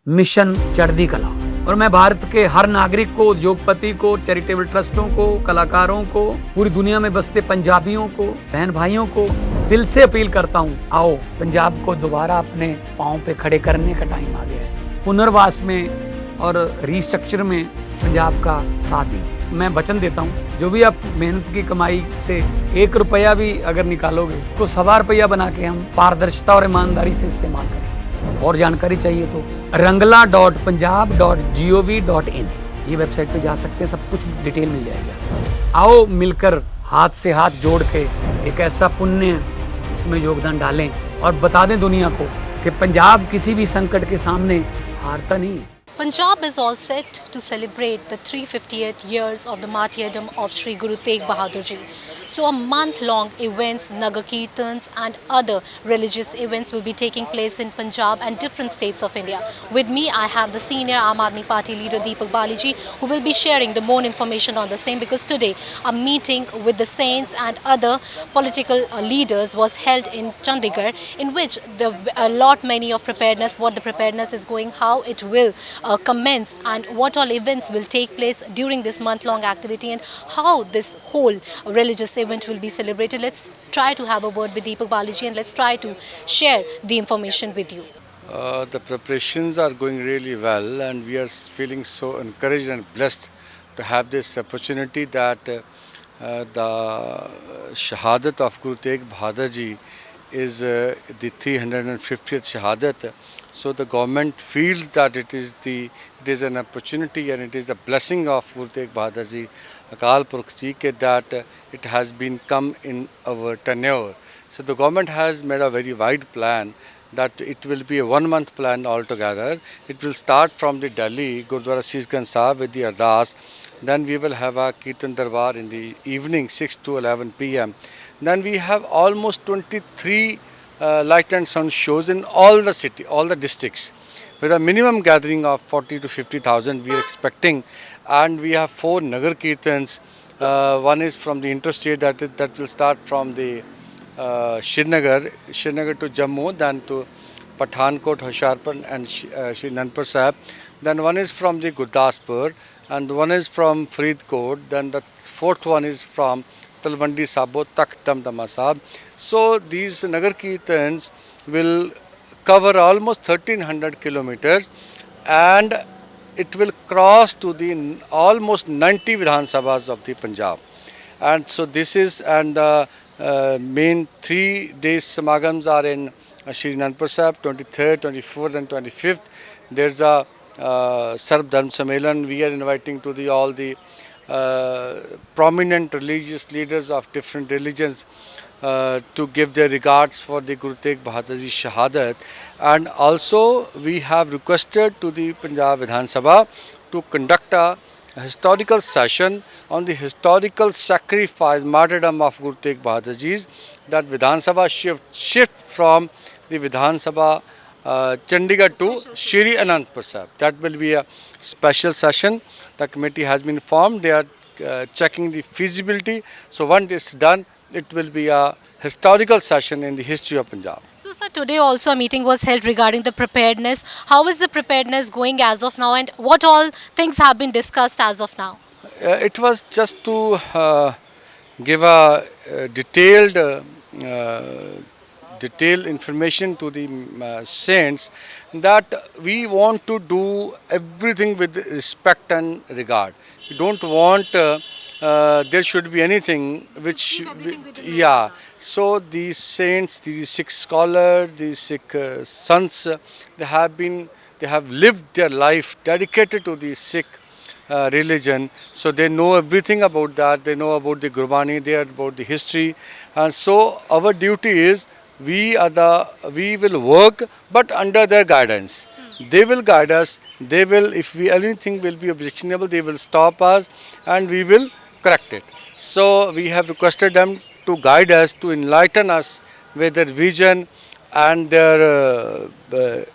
Mission चढ़ती कला। और मैं भारत के हर नागरिक को, उद्योगपति को, चैरिटेबल ट्रस्टों को, कलाकारों को, पूरी दुनिया में बसते पंजाबियों को, बहन भाइयों को दिल से अपील करता हूँ, आओ पंजाब को दोबारा अपने पाँव पे खड़े करने का टाइम आ गया है। पुनर्वास में और रिस्ट्रक्चर में पंजाब का साथ दीजिए। मैं वचन देता हूँ, जो भी आप मेहनत की कमाई से 1 रुपया भी अगर निकालोगे तो 1.25 रुपया बना के हम पारदर्शिता और ईमानदारी से इस्तेमाल करेंगे। और जानकारी चाहिए तो rangla.punjab.gov.in ये वेबसाइट पे जा सकते हैं, सब कुछ डिटेल मिल जाएगा। आओ मिलकर हाथ से हाथ जोड़ के एक ऐसा पुण्य उसमें योगदान डालें और बता दें दुनिया को कि पंजाब किसी भी संकट के सामने हारता नहीं है। Punjab is all set to celebrate the 358 years of the martyrdom of Sri Guru Tegh Bahadur Ji. So a month-long events, Nagar Kirtans and other religious events will be taking place in Punjab and different states of India. With me I have the senior Aam Aadmi Party leader Deepak Baliji, who will be sharing the more information on the same, because today a meeting with the saints and other political leaders was held in Chandigarh, in which a lot many of preparedness, what the preparedness is going, how it will commence and what all events will take place during this month-long activity and how this whole religious event will be celebrated. Let's try to have a word with Deepak Baliji and let's try to share the information with you. The preparations are going really well, and we are feeling so encouraged and blessed to have this opportunity that the Shahadat of Guru Tegh Bahadur Ji is the 350th Shahadat. So the government feels that it is an opportunity and it is the blessing of Guru Tegh Bahadur Ji, Akal Purkh Ji, that it has been come in our tenure. So the government has made a very wide plan that it will be a 1-month plan altogether. It will start from the Delhi Gurdwara Sisganj Sahib with the Ardas. Then we will have a Kirtan Darbar in the evening 6 to 11 p.m. Then we have almost 23 light and sound shows in all the city, all the districts, with a minimum gathering of 40 to 50,000 we are expecting. And we have 4 Nagar Kirtans. One is from the interstate, that will start from the Srinagar to Jammu, then to Pathankot, Hoshiarpur and Shri Nanpur Sahib. Then one is from the Gurdaspur and one is from Faridkot. Then the 4th one is from Talwandi Sabo, Takht Damdama Sahib. So these Nagar Kirtans will cover almost 1300 kilometers and it will cross to the almost 90 Vidhan Sabhas of the Punjab. And so this is, and the main 3 days samagams are in Shri Nanpur Sahib, 23rd, 24th and 25th. There's a Sarv Dharm Sammelan. We are inviting to all the prominent religious leaders of different religions to give their regards for the Guru Tegh Bahadur Ji Shahadat. And also we have requested to the Punjab Vidhan Sabha to conduct a historical session on the historical sacrifice, martyrdom of Guru Tegh Bahadur Ji's, that Vidhan Sabha shift from the Vidhan Sabha Chandigarh to Shri Anandpur Sahib. That will be a special session. The committee has been formed. They are checking the feasibility. So once it's done, it will be a historical session in the history of Punjab. So sir, today also a meeting was held regarding the preparedness. How is the preparedness going as of now and what all things have been discussed as of now? It was just to give a detailed information to the saints that we want to do everything with respect and regard. We don't want there should be anything which, yeah. So these saints, these Sikh scholars, these Sikh sons, they have lived their life dedicated to the Sikh religion. So they know everything about that. They know about the Gurbani, they are about the history. And so our duty is, we will work but under their guidance. They will guide us. They will, if anything will be objectionable, they will stop us and we will correct it. So we have requested them to guide us, to enlighten us with their vision and their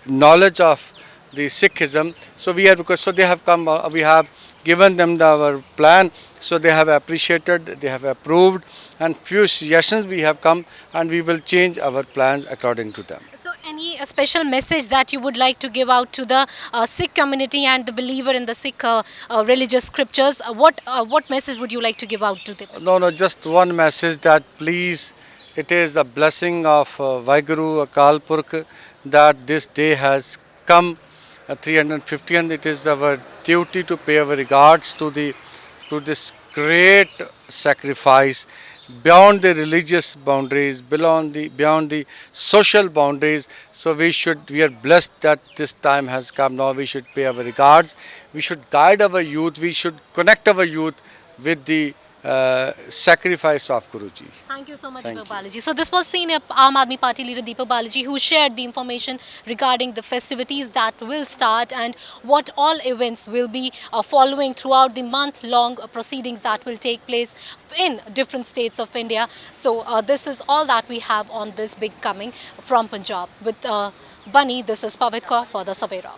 knowledge of the Sikhism. So we have requested, so they have come, we have given them our plan, so they have appreciated, they have approved, and few suggestions we have come and we will change our plans according to them. So Any special message that you would like to give out to the Sikh community and the believer in the Sikh religious scriptures? What message would you like to give out to them? No, no, just one message that please, it is a blessing of Vaheguru Akal Purkh that this day has come 350, and it is our duty to pay our regards to this great sacrifice beyond the religious boundaries, beyond the social boundaries. So we are blessed that this time has come. Now we should pay our regards. We should guide our youth. We should connect our youth with the sacrifice of Guruji. Thank you so much, Thank Deepak you. Balaji. So this was Senior Aam Aadmi Party leader Deepak Balaji, who shared the information regarding the festivities that will start and what all events will be following throughout the month-long proceedings that will take place in different states of India. So this is all that we have on this big coming from Punjab. With Bunny, this is Pavit Kaur for the Savera.